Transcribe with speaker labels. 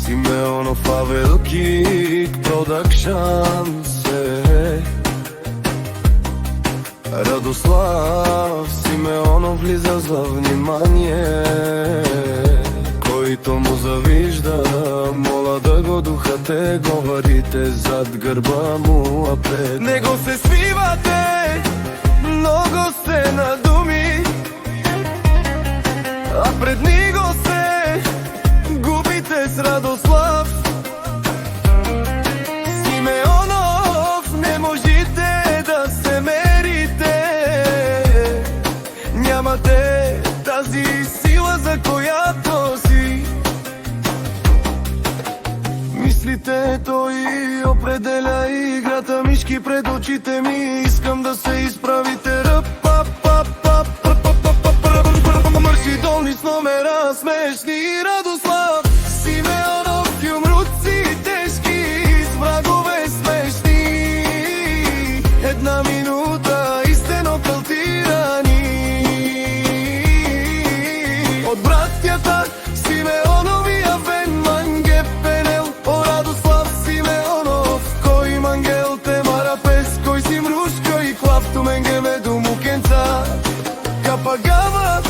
Speaker 1: Симеонов Павел Кик Продакшан се Радослав Симеонов влиза за внимание. Който му завижда, моля да го духате, говорите зад гърба му апред. Не го се свивате, много сте на думи, а пред него се губите с Радослав Симеонов. Не можете да се мерите, нямате тази сила, за която си мислите. Той определя играта, мишки пред очите ми. Искам да се изправите. Мърши долни с номера смешни. Радослав Симеонов, юмруци тежки с врагове смешни. Една минута истинно калтирани от братята Симеонови, Авен Манге Пенел. О, Радослав Симеонов, кой мангел те марапес, кой си мрушко и клафто менге меду мукенца капагава